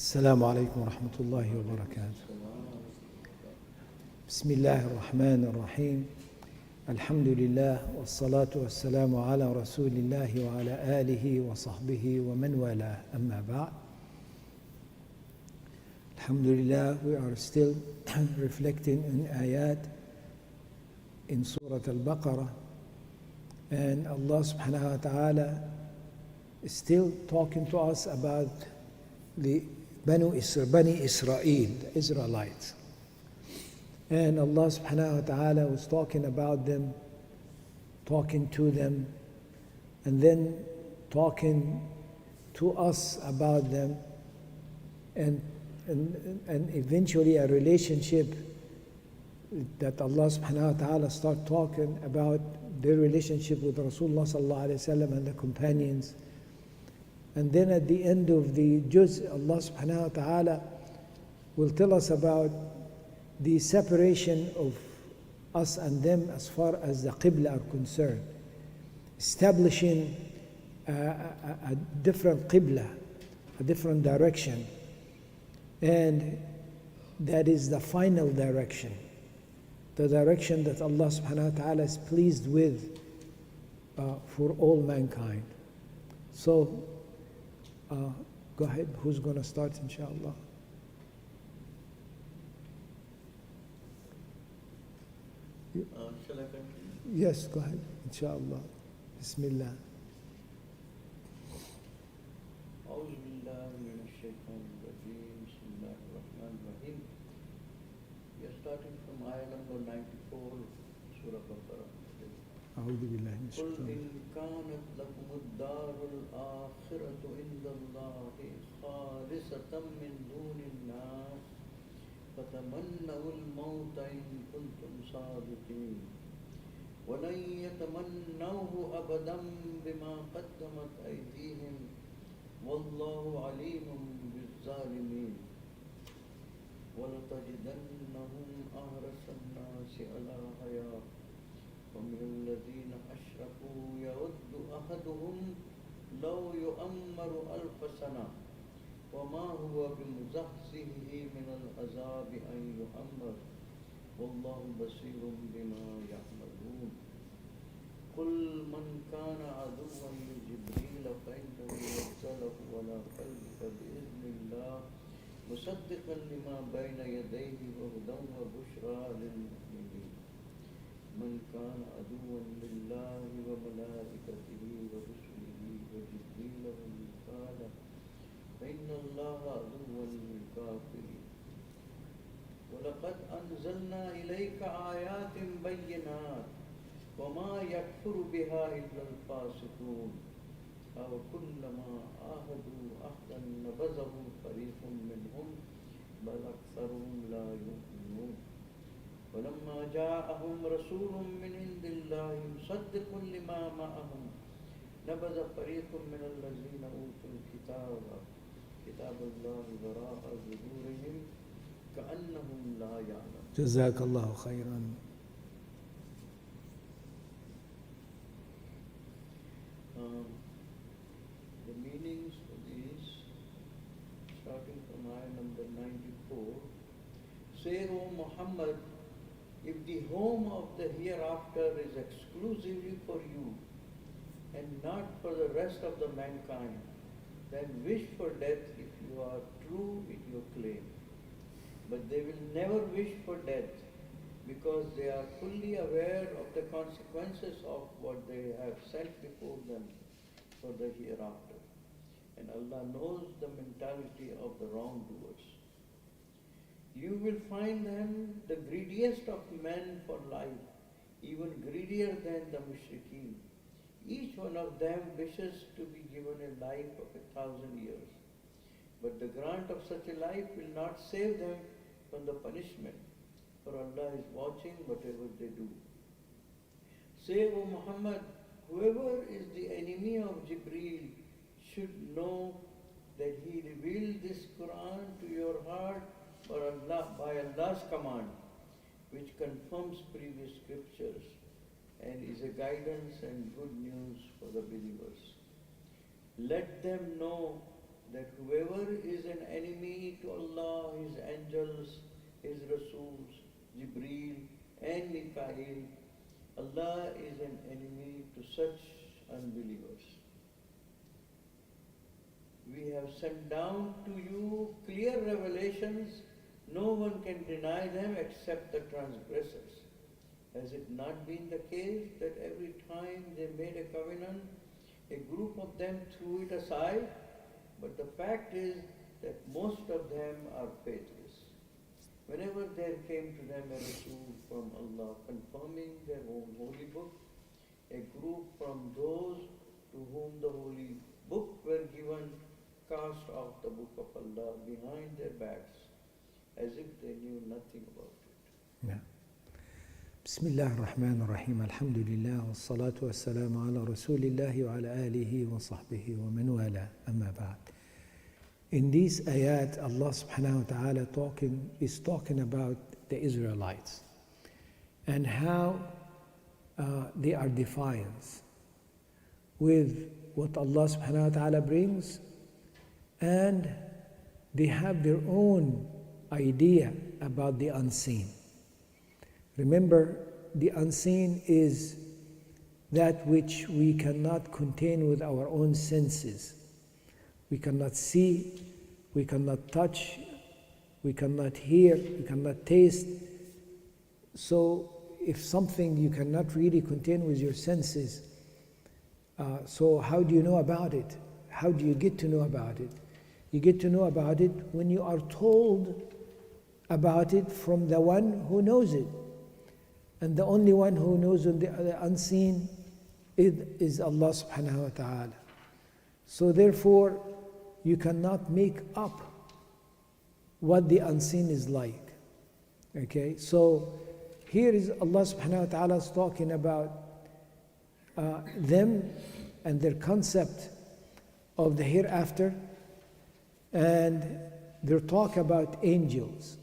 السلام عليكم ورحمة الله وبركاته. بسم الله الرحمن الرحيم. الحمد لله والصلاة والسلام على رسول الله وعلى آله وصحبه ومن والاه. أما بعد. Alhamdulillah, we are still reflecting in ayat in Surah Al-Baqarah, and Allah subhanahu wa ta'ala is still talking to us about the Bani Israel, the Israelites. And Allah subhanahu wa ta'ala was talking about them, talking to them, and then talking to us about them, and eventually a relationship that Allah subhanahu wa ta'ala start talking about their relationship with Rasulullah sallallahu alayhi wa sallam and the companions. And then at the end of the juz, Allah subhanahu wa ta'ala will tell us about the separation of us and them as far as the Qibla are concerned, establishing a different Qibla, a different direction, and that is the final direction, the direction that Allah subhanahu wa ta'ala is pleased with for all mankind. So go ahead, who's going to start, inshallah? Shall I continue? Yes, go ahead, inshallah. Bismillah. أعوذ بالله من الشيطان الرجيم. بسم الله الرحمن الرحيم. We are starting from ayah number 94, Surah Baqarah. أعوذ بالله من قل الشيطان. إن كانت لكم الدار الآخرة عند الله خالصة من دون الناس فتمنوا الموت إن كنتم صادقين ولن يتمنوه أبدا بما قدمت أيديهم والله عليم بالظالمين ولتجدنهم أحرص الناس على حياة ومن الذين أشركوا يود أحدهم لو يؤمر 1000 سنة وما هو بمزحزحه من العذاب أن يؤمر والله بصير بما يعملون قل من كان عدوا لجبريل فإنه نزله على قلبك بإذن الله مصدقا لما بين يديه وهدى وبشرى للمؤمنين من كان عدوا لله وملائكته ورسله وجبريل وميكال فإن الله عدو للكافرين ولقد أنزلنا إليك آيات بينات وما يكفر بها إلا الفاسقون أو كلما عاهدوا عهدا نبذه فريق منهم بل أكثرهم لا يؤمنون ولما جاءهم رسول من عند الله مصدق لما معهم نبذ فريق من الذين أوتوا كتاب الله وراء ظهورهم كأنهم لا يعلمون. جزاك الله خيرا. The meanings for these, starting from ayah number 94, say, O Muhammad, if the home of the hereafter is exclusively for you and not for the rest of the mankind, then wish for death if you are true in your claim. But they will never wish for death because they are fully aware of the consequences of what they have set before them for the hereafter. And Allah knows the mentality of the wrongdoers. You will find them the greediest of men for life, even greedier than the mushrikeen. Each one of them wishes to be given a life of 1,000 years. But the grant of such a life will not save them from the punishment, for Allah is watching whatever they do. Say, O Muhammad, whoever is the enemy of Jibreel should know that he revealed this Quran to your heart by Allah's command, which confirms previous scriptures and is a guidance and good news for the believers. Let them know that whoever is an enemy to Allah, His angels, His Rasools, Jibreel and Mikael, Allah is an enemy to such unbelievers. We have sent down to you clear revelations. No one can deny them except the transgressors. Has it not been the case that every time they made a covenant, a group of them threw it aside? But the fact is that most of them are faithless. Whenever there came to them a Rasul from Allah confirming their own holy book, a group from those to whom the holy book were given cast off the book of Allah behind their backs as if they knew nothing about it. Yeah. بسم الله الرحمن الرحيم الحمد لله والصلاة والسلام على رسول الله وعلى آله وصحبه ومن والاه أما بعد. In these ayat, Allah subhanahu wa ta'ala is talking about the Israelites and how they are defiant with what Allah subhanahu wa ta'ala brings, and they have their own idea about the unseen. Remember, the unseen is that which we cannot contain with our own senses. We cannot see, we cannot touch, we cannot hear, we cannot taste. So if something you cannot really contain with your senses, so how do you know about it? How do you get to know about it? You get to know about it when you are told about it from the one who knows it. And the only one who knows the unseen is Allah subhanahu wa ta'ala. So therefore, you cannot make up what the unseen is like. Okay, so here is Allah subhanahu wa ta'ala talking about them and their concept of the hereafter, and their talk about angels,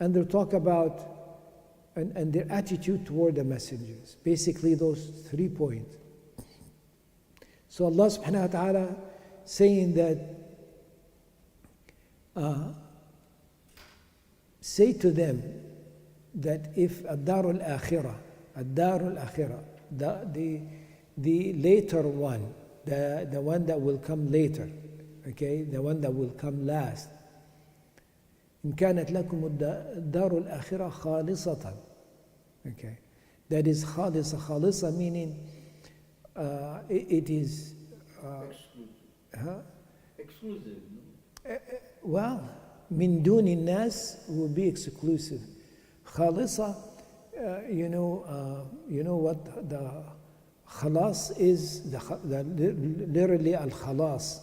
and their talk about and their attitude toward the messengers. Basically those 3 points. So Allah subhanahu wa ta'ala saying that say to them that if ad-darul akhirah, the later one, the one that will come later, okay, the one that will come last, إن كانت لكم الدار الآخرة خالصة, okay, that is خالصة meaning it is exclusive. Well, من دون الناس will be exclusive. خالصة, you know what the خلاص is, literally al-khalas,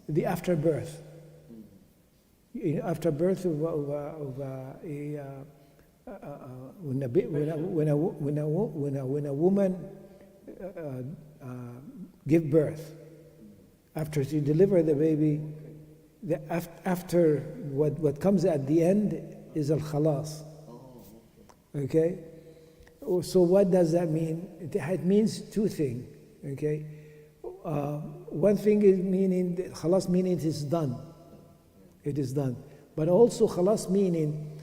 the afterbirth. Afterbirth when a woman give birth, after she deliver the baby, after what comes at the end is al-khalas. Okay, so what does that mean? It means 2 things. Okay, one thing is meaning khalas, meaning it is done. It is done. But also khalas meaning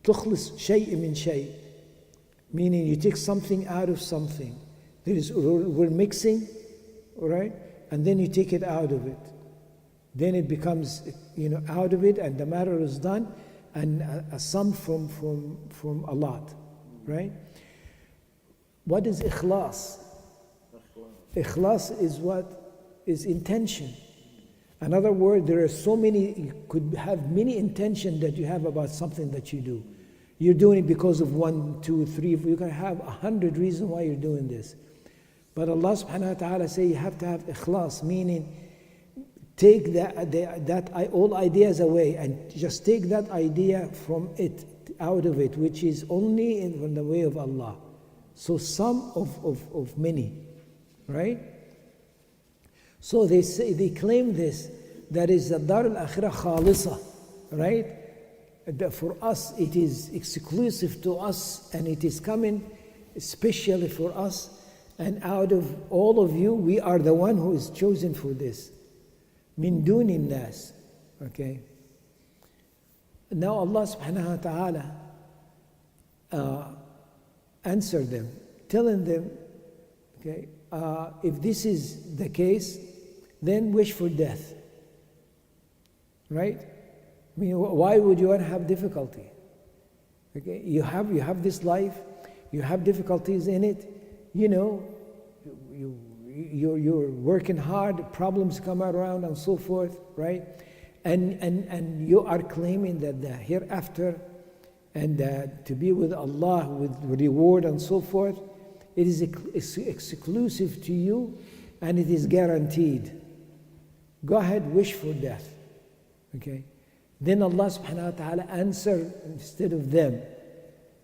tukhlis shay' min shay', meaning you take something out of something. We're mixing, all right, and then you take it out of it. Then it becomes, out of it, and the matter is done, and a sum from a lot, right? What is ikhlas? Ikhlas is what is intention. In other words, there are so many, you could have many intentions that you have about something that you do. You're doing it because of 1, 2, 3, you can have 100 reasons why you're doing this. But Allah subhanahu wa ta'ala say you have to have ikhlas, meaning take all ideas away and just take that idea from it, out of it, which is only in the way of Allah. So some of many, right? So they claim this, that is the Dar al-Akhirah Khalisa, right? For us, it is exclusive to us, and it is coming especially for us, and out of all of you, we are the one who is chosen for this. min duni nas. Okay. Now Allah subhanahu wa ta'ala answered them, telling them, okay, if this is the case, then wish for death. Right? I mean, why would you want to have difficulty? Okay, you have this life, you have difficulties in it, you know, you're working hard, problems come around and so forth, right? And you are claiming that the hereafter and to be with Allah with reward and so forth, it is exclusive to you and it is guaranteed. Go ahead, wish for death. Okay? Then Allah subhanahu wa ta'ala answered instead of them.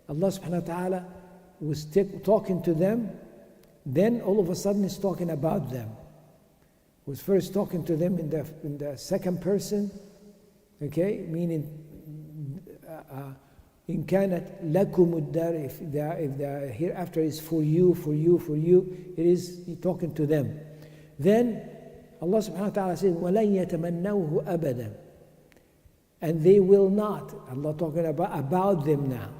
Allah subhanahu wa ta'ala was talking to them, then all of a sudden he's talking about them. He was first talking to them in the second person, okay, meaning in kanat lakum ad-dar, if the hereafter is for you, it is talking to them. Then Allah subhanahu wa ta'ala says, وَلَن يَتَمَنَّوْهُ أَبَدًا. And they will not. Allah talking about them now.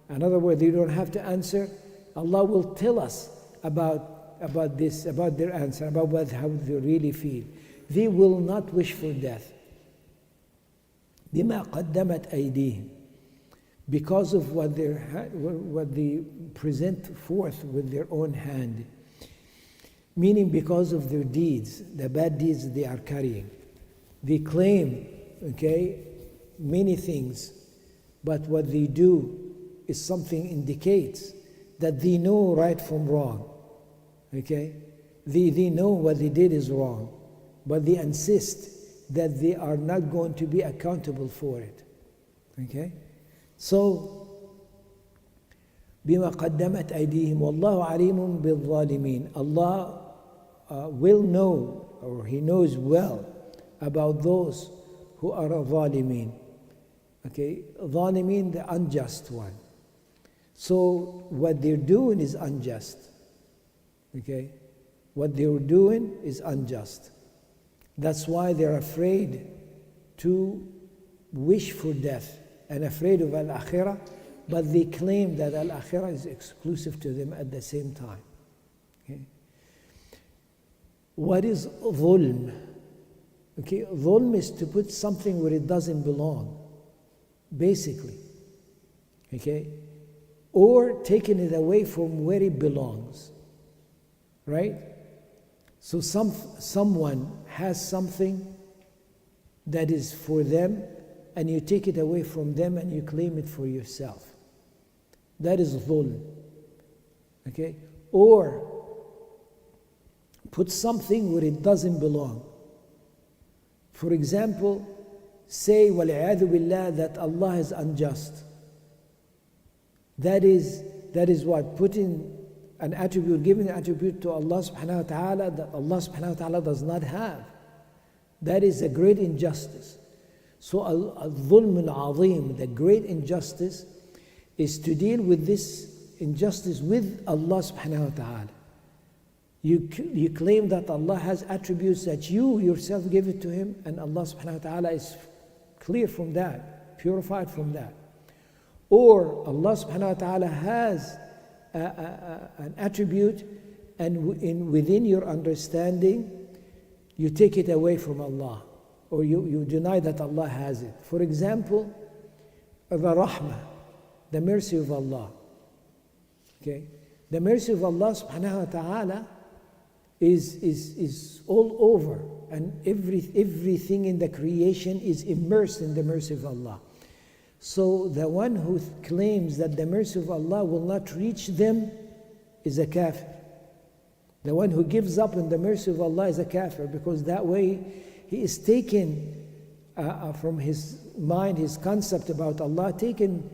In other words, they don't have to answer. Allah will tell us about this, about their answer, about how they really feel. They will not wish for death. بِمَا قَدَّمَتْ أَيْدِيهِمْ. Because of what they present forth with their own hand. Meaning because of their deeds, the bad deeds they are carrying. They claim, okay, many things, but what they do is something indicates that they know right from wrong. Okay? They know what they did is wrong, but they insist that they are not going to be accountable for it. Okay? So, بِمَا قَدَّمَتْ أَيْدِيهِمْ وَاللَّهُ عَلِيمٌ بِالظَّالِمِينَ. Allah will know, or He knows well, about those who are ظالمين. Okay, ظالمين, the unjust one. So what they're doing is unjust. Okay, what they're doing is unjust. That's why they're afraid to wish for death and afraid of al-akhirah, but they claim that al-akhirah is exclusive to them at the same time. Okay. What is dhulm? Okay, dhulm is to put something where it doesn't belong, basically. Okay? Or taking it away from where it belongs. Right? So someone has something that is for them, and you take it away from them and you claim it for yourself. That is dhulm. Okay? Or put something where it doesn't belong. For example, say, وَالْعِيَاذُ بِاللَّهِ, that Allah is unjust. That is what? Putting an attribute, giving an attribute to Allah subhanahu wa ta'ala that Allah subhanahu wa ta'ala does not have. That is a great injustice. So al-dhulm al-azim, the great injustice, is to deal with this injustice with Allah subhanahu wa ta'ala. You claim that Allah has attributes that you yourself give it to Him, and Allah subhanahu wa ta'ala is clear from that, purified from that. Or Allah subhanahu wa ta'ala has an attribute, and within your understanding, you take it away from Allah, or you deny that Allah has it. For example, the rahmah, the mercy of Allah. Okay? The mercy of Allah subhanahu wa ta'ala is all over, and everything in the creation is immersed in the mercy of Allah. So the one who claims that the mercy of Allah will not reach them is a kafir. The one who gives up on the mercy of Allah is a kafir, because that way he is taken from his mind, his concept about Allah, taken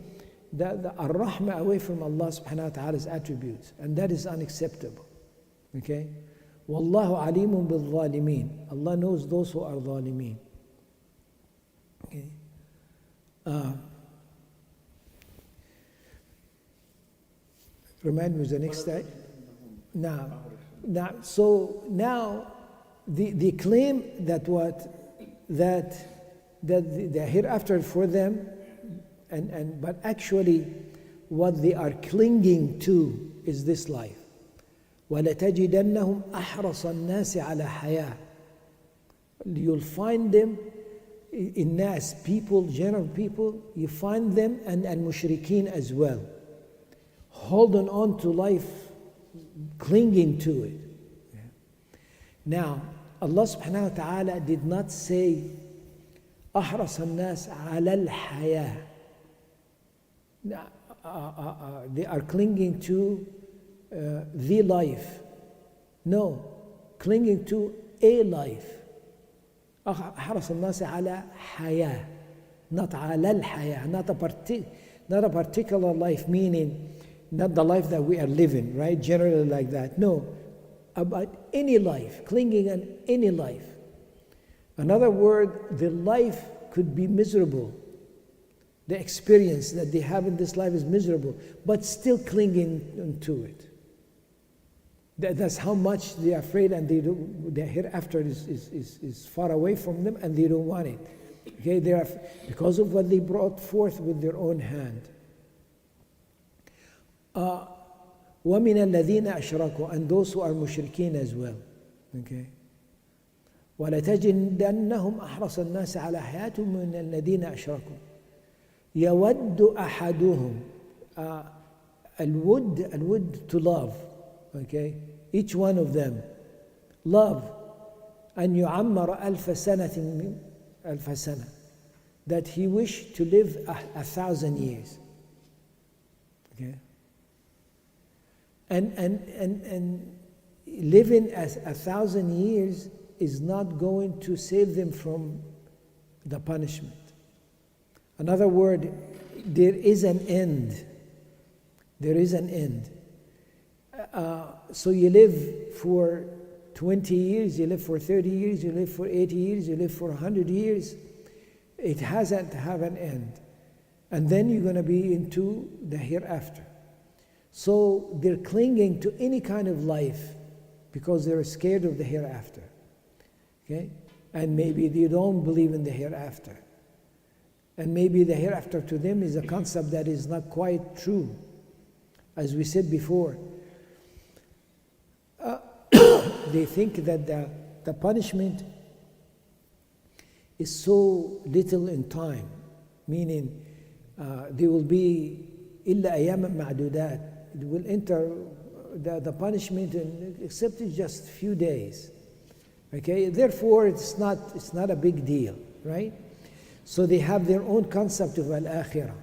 the ar-rahmah away from Allah subhanahu wa ta'ala's attributes, and that is unacceptable. Okay? Wallahu alimun bil-zalimin. Allah knows those who are zalimeen. Okay? Remind me the next slide. Now, so now the claim that what that the hereafter for them, but actually what they are clinging to is this life. وَلَتَجِدَنَّهُمْ أَحْرَصَ النَّاسِ عَلَى حَيَاةٍ. You'll find them in nas, people, general people, you find them, and mushrikeen as well, holding on to life, clinging to it. Now, Allah subhanahu wa ta'ala did not say أحرص الناس على الحياة. They are clinging to the life. No, clinging to a life. أحرص الناس على حياة, not على الحياة, not a particular life, meaning not the life that we are living, right? Generally like that. No, about any life, clinging on any life. Another word, the life could be miserable. The experience that they have in this life is miserable, but still clinging to it. That's how much they are afraid, and the hereafter is far away from them, and they don't want it. Okay, they are, because of what they brought forth with their own hand. وَمِنَ الَّذِينَ أَشْرَكُوا, and those who are mushrikeen as well. Okay. وَلَتَجِدَنَّهُمْ أَحْرَصَ النَّاسِ عَلَى حَيَاةٍ مِنَ الَّذِينَ أَشْرَكُوا يَوَدُّ أَحَدُهُمْ. الود to love. Okay, each one of them love أن يعمر ألف سنة, that he wished to live 1,000 years. Okay, and living as 1,000 years is not going to save them from the punishment. Another word, there is an end. There is an end. So you live for 20 years, you live for 30 years, you live for 80 years, you live for 100 years. It hasn't have an end. And then you're going to be into the hereafter. So they're clinging to any kind of life because they're scared of the hereafter. Okay? And maybe they don't believe in the hereafter. And maybe the hereafter to them is a concept that is not quite true. As we said before, they think that the punishment is so little in time, meaning they will be إِلَّا أَيَّامًا مَعْدُودَاتٍ. It will enter the punishment, except it's just a few days. Okay, therefore it's not a big deal, right? So they have their own concept of al-akhirah,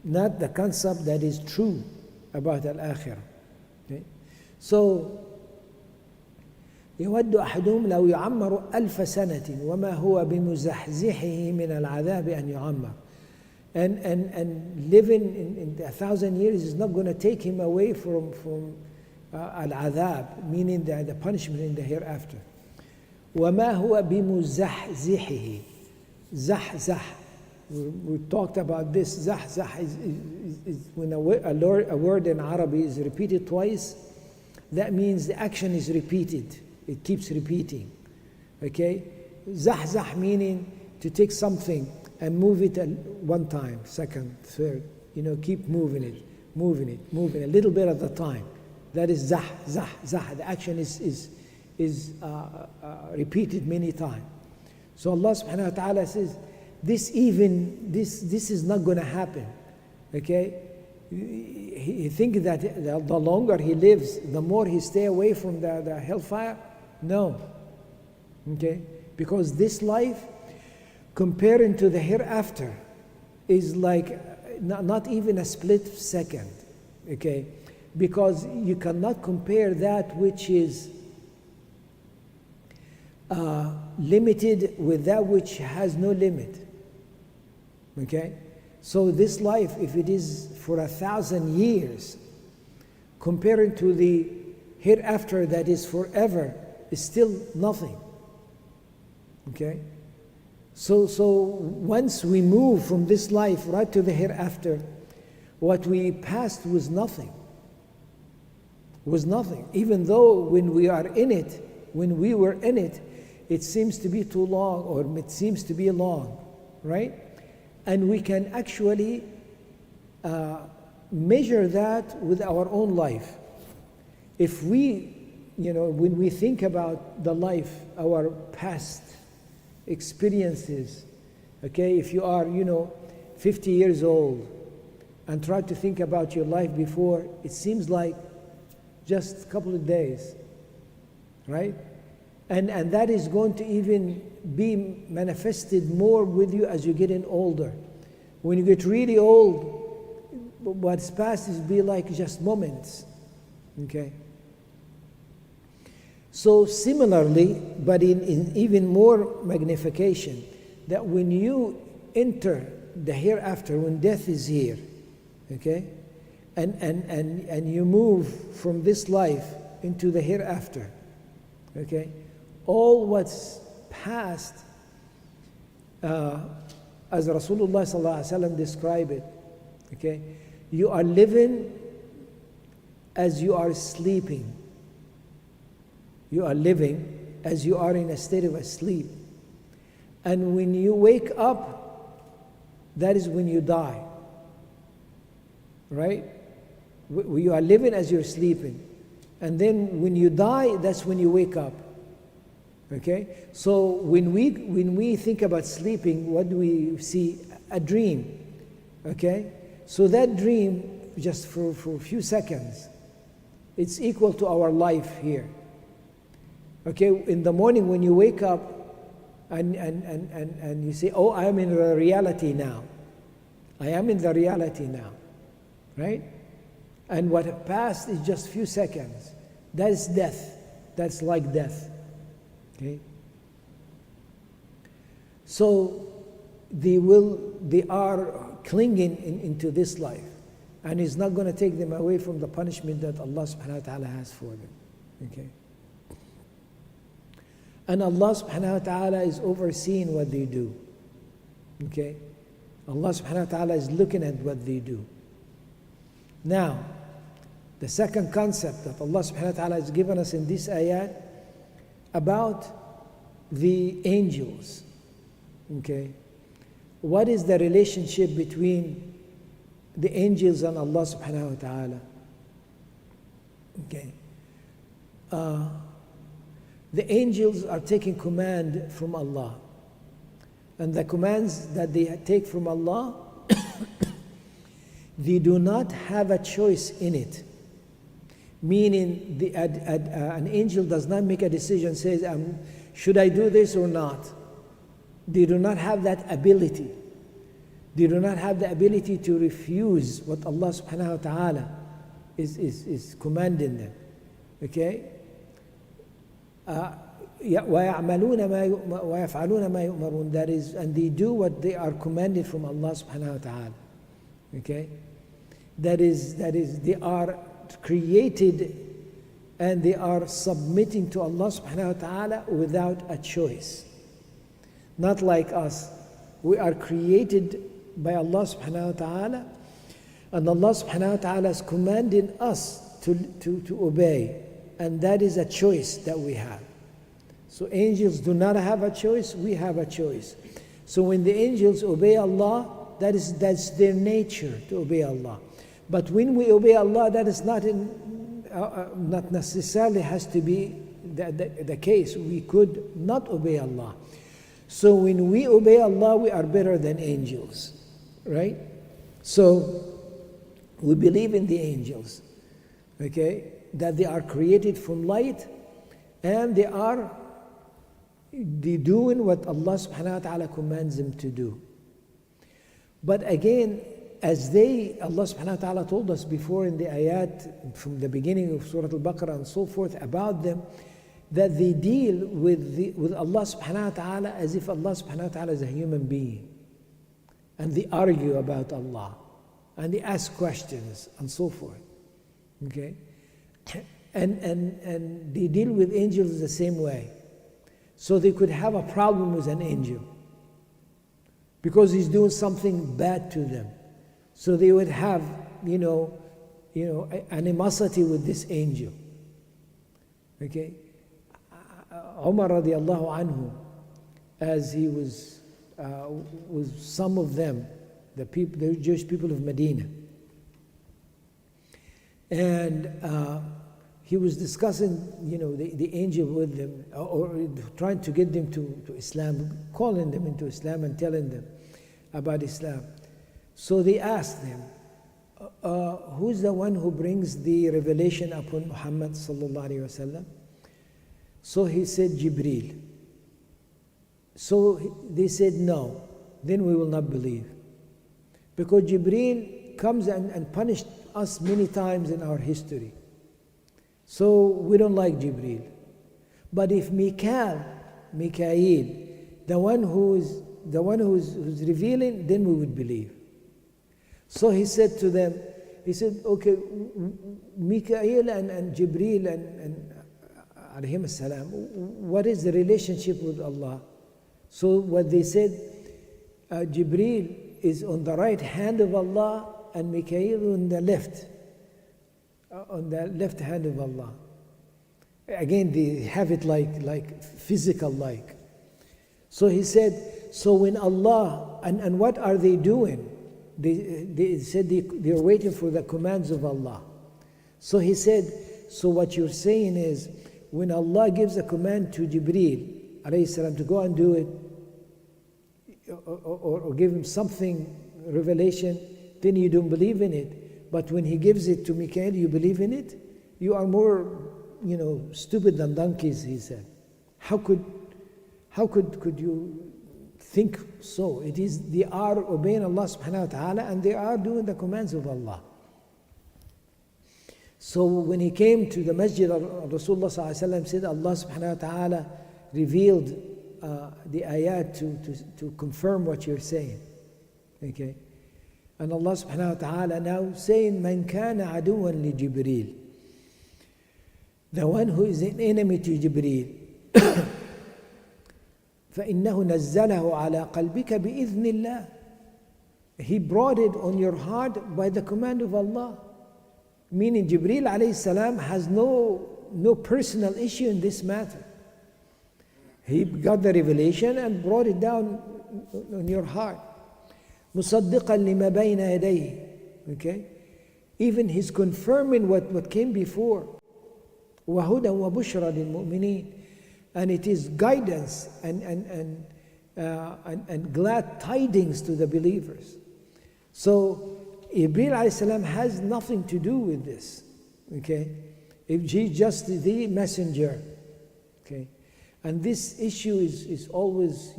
not the concept that is true about al-akhirah. Okay? So يود أحدهم لو يعمر 1,000 سنة وما هو بمزحزحه من العذاب أن يعمر. And living in 1,000 years is not going to take him away from al-adhab, meaning the punishment in the hereafter. وما هو بمزحزحه. زحزح. We talked about this. زحزح is when a word in Arabic is repeated twice, that means the action is repeated. It keeps repeating. Okay? Zahzah meaning to take something and move it one time, second, third. Keep moving it, a little bit at a time. That is zah. The action is repeated many times. So Allah subhanahu wa ta'ala says, this is not going to happen. Okay? He thinks that the longer he lives, the more he stay away from the hellfire. No. Okay? Because this life, comparing to the hereafter, is like not even a split second. Okay? Because you cannot compare that which is limited with that which has no limit. Okay? So this life, if it is for 1,000 years, comparing to the hereafter that is forever, is still nothing. Okay? So once we move from this life right to the hereafter, what we passed was nothing. Even though when we were in it, it seems to be too long, or it seems to be long, right? And we can actually measure that with our own life. If we, when we think about the life, our past experiences, okay, if you are, 50 years old and try to think about your life before, it seems like just a couple of days, right? And that is going to even be manifested more with you as you're getting older. When you get really old, what's past is be like just moments, okay? So similarly, but in even more magnification, that when you enter the hereafter, when death is here, okay, and you move from this life into the hereafter, okay, all what's past, as Rasulullah sallallahu alaihi wasallam described it, okay, you are living as you are sleeping. You are living as you are in a state of sleep. And when you wake up, that is when you die. Right? You are living as you're sleeping. And then when you die, that's when you wake up. Okay? So when we think about sleeping, what do we see? A dream. Okay? So that dream, just for a few seconds, it's equal to our life here. Okay, in the morning when you wake up and you say, oh, I am in the reality now. I am in the reality now, right? And what passed is just few seconds. That is death. That's like death, okay? So they are clinging into this life, and it's not going to take them away from the punishment that Allah subhanahu wa ta'ala has for them, okay? And Allah subhanahu wa ta'ala is overseeing what they do. Okay? Allah subhanahu wa ta'ala is looking at what they do. Now, the second concept that Allah subhanahu wa ta'ala has given us in this ayat about the angels. Okay? What is the relationship between the angels and Allah subhanahu wa ta'ala? Okay. The angels are taking command from Allah. And the commands that they take from Allah, they do not have a choice in it. Meaning, an angel does not make a decision, says, should I do this or not? They do not have that ability. They do not have the ability to refuse what Allah subhanahu wa ta'ala is commanding them. Okay? وَيَعْمَلُونَ وَيَفْعَلُونَ مَا يُؤْمَرُونَ. That is, and they do what they are commanded from Allah subhanahu wa ta'ala. Okay? That is, they are created and they are submitting to Allah subhanahu wa ta'ala without a choice. Not like us. We are created by Allah subhanahu wa ta'ala, and Allah subhanahu wa ta'ala is commanding us to obey. And that is a choice that we have. So angels do not have a choice, we have a choice. So when the angels obey Allah, that's their nature to obey Allah. But when we obey Allah, that is not necessarily has to be the case. We could not obey Allah. So when we obey Allah, we are better than angels, right? So we believe in the angels, okay? That they are created from light, and they doing what Allah subhanahu wa ta'ala commands them to do. But again, as Allah subhanahu wa ta'ala told us before in the ayat from the beginning of Surah Al-Baqarah and so forth about them, that they deal with Allah subhanahu wa ta'ala as if Allah subhanahu wa ta'ala is a human being. And they argue about Allah, and they ask questions and so forth. Okay? And they deal with angels the same way. So they could have a problem with an angel because he's doing something bad to them. So they would have, animosity with this angel. Okay? Umar radiallahu anhu, as he was with some of them, the Jewish people of Medina, and he was discussing, the angel with them, or trying to get them to Islam, calling them into Islam and telling them about Islam. So they asked him, who's the one who brings the revelation upon Muhammad sallallahu alaihi wasallam? So he said, Jibreel. So they said, no, then we will not believe. Because Jibreel comes and punished us many times in our history. So we don't like Jibreel. But if Mikael, the one who's revealing, then we would believe. So he said to them, okay, Mikael and Jibreel and alayhim as-salam, what is the relationship with Allah? So what they said, Jibreel is on the right hand of Allah and Mikael on the left hand of Allah. Again, they have it like physical like. So he said, so when Allah, and what are they doing? They said they're waiting for the commands of Allah. So he said, so what you're saying is, when Allah gives a command to Jibreel alayhi salam to go and do it, or give him something, revelation, then you don't believe in it. But when he gives it to Mikael, you believe in it? You are more, stupid than donkeys, he said. How could you think so? They are obeying Allah subhanahu wa ta'ala, and they are doing the commands of Allah. So when he came to the masjid, Rasulullah sallallahu alaihi wasallam said, Allah subhanahu wa ta'ala revealed the ayat to confirm what you're saying. Okay? And Allah subhanahu wa ta'ala now saying, Man kana aduwan li Jibreel. The one who is an enemy to Jibreel. فإنه نزله على قلبك بإذن الله. He brought it on your heart by the command of Allah. Meaning Jibreel alayhi salam has no personal issue in this matter. He got the revelation and brought it down on your heart. مصدقا لما بين يديه. Okay? Even he's confirming what came before. وهدى وبشرى للمؤمنين. And it is guidance and glad tidings to the believers. So Jibreel alayhi salam has nothing to do with this. Okay? If he's just the messenger. Okay? And this issue is always,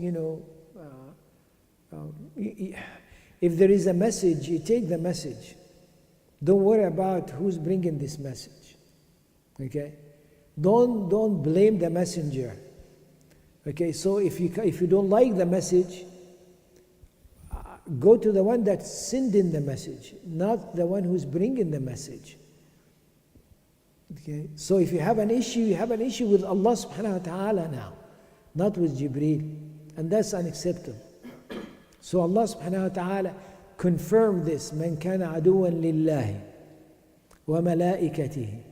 if there is a message, you take the message. Don't worry about who's bringing this message. Okay? Don't blame the messenger. Okay? So if you don't like the message, go to the one that's sending the message, not the one who's bringing the message. Okay? So if you have an issue, you have an issue with Allah subhanahu wa ta'ala now, not with Jibreel. And that's unacceptable. So Allah subhanahu wa ta'ala confirmed this. Man kana aduwan lillahi wa malaikatihi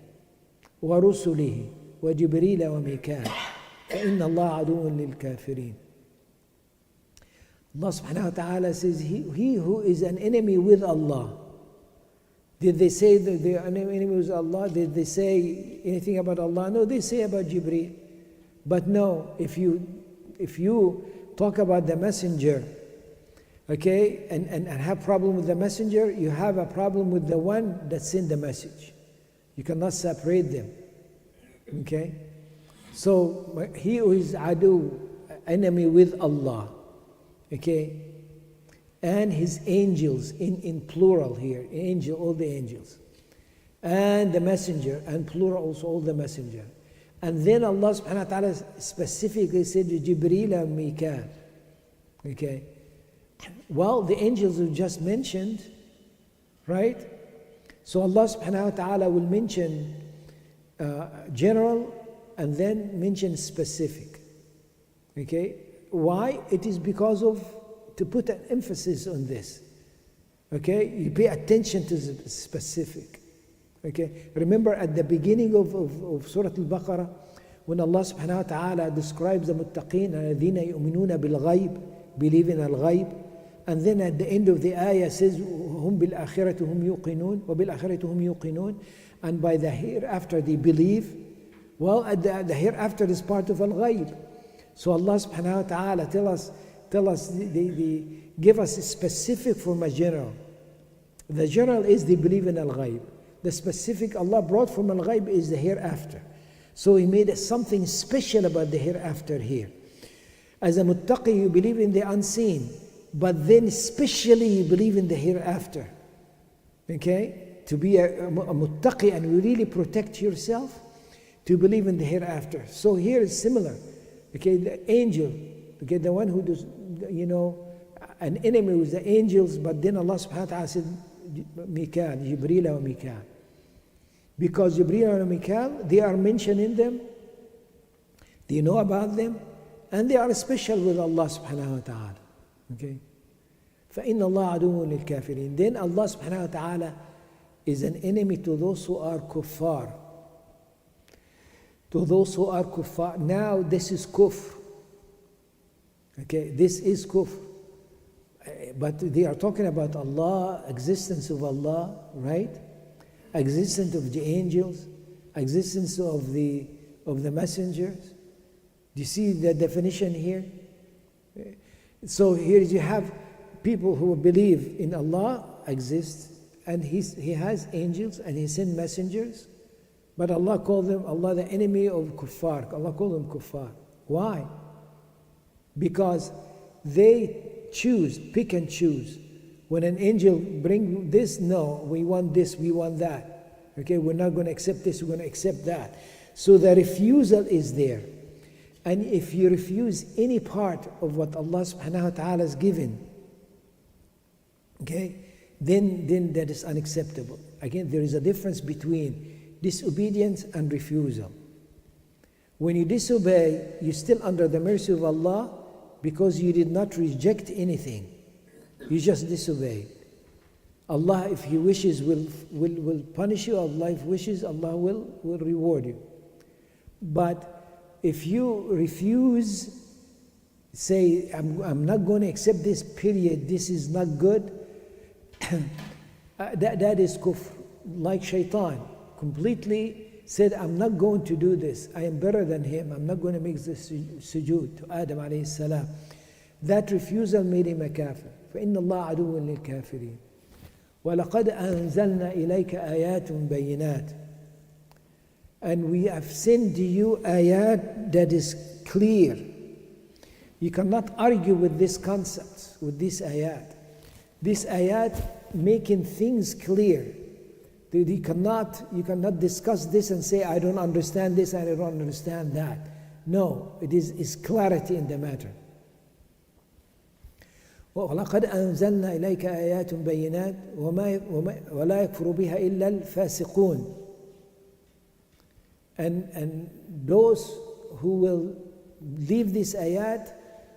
wa rusulihi wa Jibreel wa Mikael fa inna Allah aduwan lil kafirin. Allah subhanahu wa ta'ala says, he who is an enemy with Allah. Did they say that they are an enemy with Allah? Did they say anything about Allah? No, they say about Jibreel. But no, if you talk about the messenger, okay, and have problem with the messenger, you have a problem with the one that sent the message. You cannot separate them. Okay? So he who is adu, enemy with Allah, okay, and his angels, in plural here, angel, all the angels, and the messenger, and plural also all the messenger. And then Allah subhanahu wa ta'ala specifically said to Jibreel and Mikael. Okay. Well, the angels we just mentioned, right? So Allah subhanahu wa ta'ala will mention general and then mention specific. Okay? Why? It is because of, to put an emphasis on this. Okay? You pay attention to the specific. Okay? Remember at the beginning of Surah Al-Baqarah, when Allah subhanahu wa ta'ala describes the muttaqeen, الَّذِينَ يُؤْمِنُونَ بِالْغَيْبِ, believe in al-ghayb, and then at the end of the ayah says, هُمْ بِالْآخِرَةِ هُمْ يُوقِنُونَ وَبِالْآخِرَةِ هُمْ يُوقِنُونَ, and by the hereafter they believe. Well, the hereafter is part of al-ghayb. So Allah subhanahu wa ta'ala tell us, they give us a specific from a general. The general is they believe in al-ghayb. The specific Allah brought from al-ghayb is the hereafter. So He made something special about the hereafter here. As a muttaqi, you believe in the unseen, but then especially you believe in the hereafter. Okay? To be a muttaqi and you really protect yourself, to believe in the hereafter. So here is similar. Okay, the angel, okay, the one who does, an enemy with the angels, but then Allah subhanahu wa ta'ala said, Mikal, Jibreel wa Mikal. Because Jibreel and Mikal, they are mentioned in them, they know about them, and they are special with Allah subhanahu wa ta'ala. Okay? فَإِنَّ اللَّهَ عَدُوٌّ لِلْكَافِرِينَ. Then Allah subhanahu wa ta'ala is an enemy to those who are kuffar. To those who are kuffar. Now this is kufr. Okay, this is kufr. But they are talking about Allah, existence of Allah, right? Existence of the angels, existence of the messengers. Do you see the definition here? So here you have people who believe in Allah exists, and He has angels and He sent messengers, but Allah called them, Allah the enemy of kuffar. Allah called them kuffar. Why? Because they pick and choose. When an angel bring this, no, we want this, we want that. Okay, we're not going to accept this, we're going to accept that. So the refusal is there. And if you refuse any part of what Allah subhanahu wa ta'ala has given, okay, then that is unacceptable. Again, there is a difference between disobedience and refusal. When you disobey, you're still under the mercy of Allah because you did not reject anything. You just disobeyed. Allah, if He wishes, will punish you. Allah, if wishes, Allah will reward you. But if you refuse, say, I'm not going to accept this, period, this is not good, that is kufr. Like shaitan, completely said, I'm not going to do this. I am better than him. I'm not going to make this sujood to Adam alayhi salam. That refusal made him a kafir. فإن الله عدو للكافرين ولقد أنزلنا إليك آيات بينات. And we have sent to you ayat that is clear. You cannot argue with this concept, with this ayat. This ayat making things clear. You cannot discuss this and say, I don't understand this and I don't understand that. No, it is clarity in the matter. وَلَقَدْ أَنزَلْنَا إِلَيْكَ آيَاتٌ بَيِّنَاتٍ وَلَا يَكْفُرُ بِهَا إِلَّا الْفَاسِقُونَ. And those who will leave this ayat,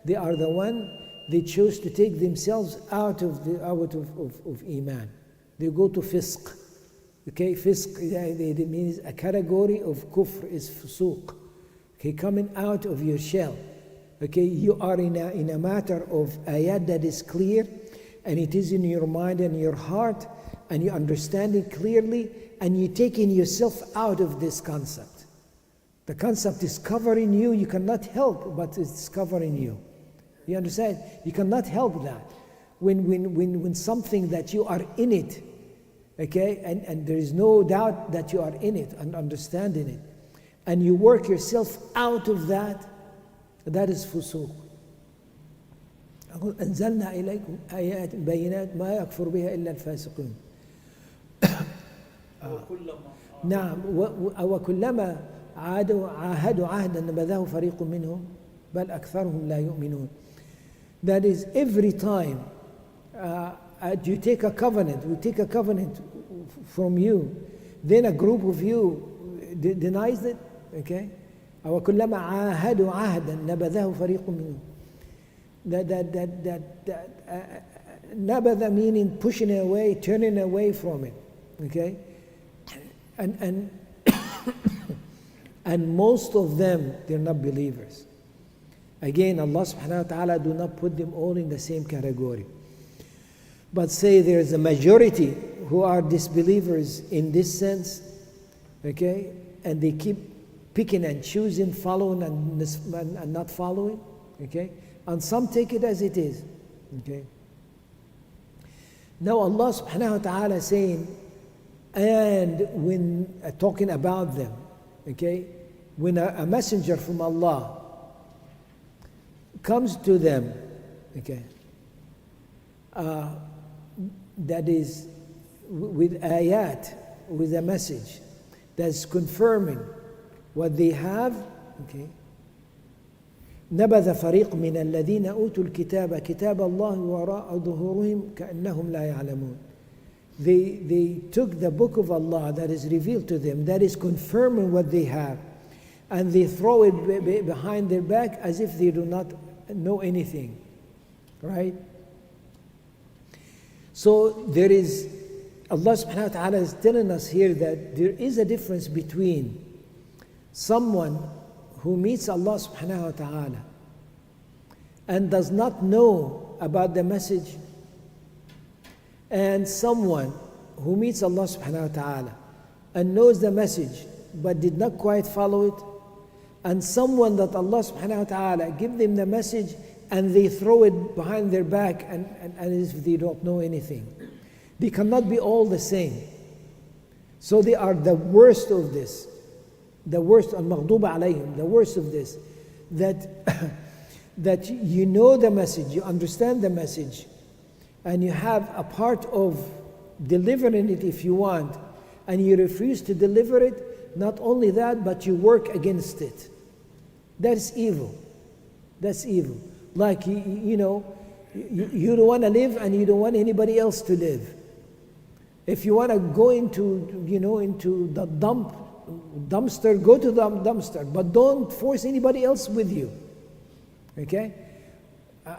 they are the one, they choose to take themselves out of Iman. They go to fisq. Okay, fisq, it means a category of kufr is fusuq. Okay, coming out of your shell. Okay, you are in a matter of ayat that is clear, and it is in your mind and your heart, and you understand it clearly, and you're taking yourself out of this concept. The concept is covering you, you cannot help, but it's covering you. You understand? You cannot help that. When something that you are in it, okay, and there is no doubt that you are in it and understanding it, and you work yourself out of that, that is fusuq. أنزلنا إليكم آيات بينات ما يكفر بها إلا الفاسقون. نعم وكلما عاهدوا عهدا نبذه فريق منهم بل أكثرهم لا يؤمنون. That is, every time you take a covenant, we take a covenant from you, then a group of you denies it, okay? وكلما عاهدوا عهدا نبذه فريق منهم. That nabadha meaning pushing away, turning away from it, okay? And And most of them, they're not believers. Again, Allah subhanahu wa ta'ala do not put them all in the same category. But say there's a majority who are disbelievers in this sense, okay? And they keep picking and choosing, following and not following, okay? And some take it as it is, okay? Now Allah subhanahu wa ta'ala is saying, and when talking about them, okay? When a messenger from Allah comes to them, okay? That is with ayat, with a message that's confirming what they have, okay? نبذ فريق من الذين أوتوا الكتاب كتاب الله وراء ظهورهم كأنهم لا يعلمون. They took the book of Allah that is revealed to them, that is confirming what they have, and they throw it behind their back as if they do not know anything, right? So there is, Allah subhanahu wa ta'ala is telling us here that there is a difference between someone who meets Allah subhanahu wa ta'ala and does not know about the message, and someone who meets Allah subhanahu wa ta'ala and knows the message but did not quite follow it, and someone that Allah subhanahu wa ta'ala give them the message and they throw it behind their back and as if they don't know anything. They cannot be all the same. So they are the worst of this. The worst, al-maghdub alayhim, the worst of this. That you know the message, you understand the message, and you have a part of delivering it if you want, and you refuse to deliver it. Not only that, but you work against it. That's evil. That's evil. Like, you don't want to live and you don't want anybody else to live. If you want to go into the dumpster, go to the dumpster, but don't force anybody else with you. Okay?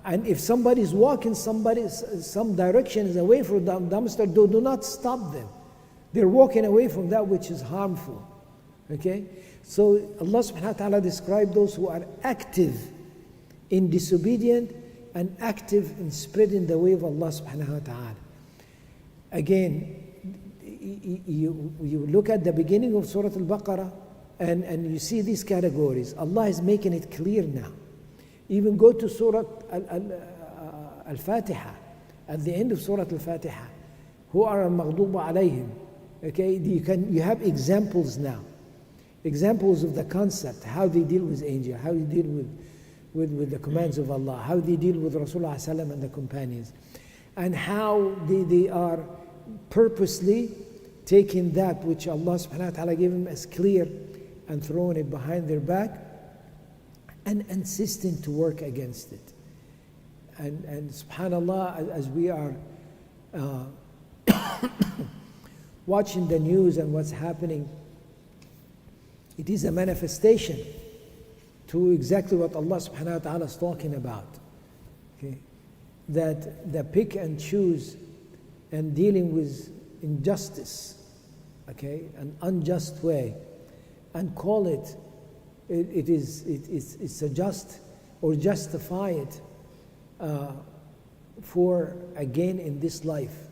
And if somebody's walking some direction is away from the dumpster, do not stop them. They're walking away from that which is harmful. Okay? So Allah subhanahu wa ta'ala described those who are active in disobedient and active in spreading the way of Allah subhanahu wa ta'ala. Again, you look at the beginning of Surah Al-Baqarah and you see these categories. Allah is making it clear now. Even go to Surah Al-Fatiha, at the end of Surah Al-Fatiha, who are al-maghdub alayhim. Okay, you have examples now. Examples of the concept, how they deal with angel, how they deal with the commands of Allah, how they deal with Rasulullah ﷺ and the companions, and how they are purposely taking that which Allah subhanahu wa ta'ala gave them as clear and throwing it behind their back and insisting to work against it. And subhanallah, as we are watching the news and what's happening, it is a manifestation to exactly what Allah subhanahu wa ta'ala is talking about. Okay? That the pick and choose and dealing with injustice, okay, an unjust way, and call it's a just or justify it for a gain in this life,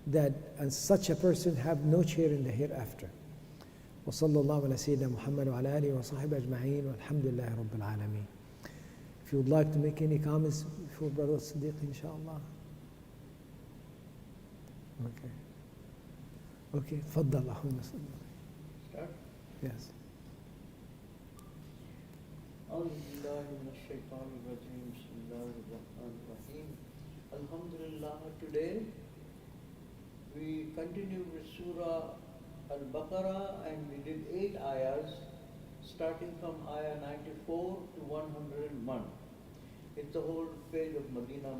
that and such a person have no share in the hereafter. وصلى الله على سيدنا محمد وعلى آله وصحبه أجمعين والحمد لله رب العالمين. If you would like to make any comments before Brother Siddiq, inshallah. Okay, تفضل أخونا صديق. Start. Yes. أعوذ بالله من الشيطان الرجيم. بسم الله الرحمن الرحيم. Alhamdulillah, today we continue with Surah Al-Baqarah, and we did 8 ayahs starting from ayah 94 to 101. It's the whole page of Medina.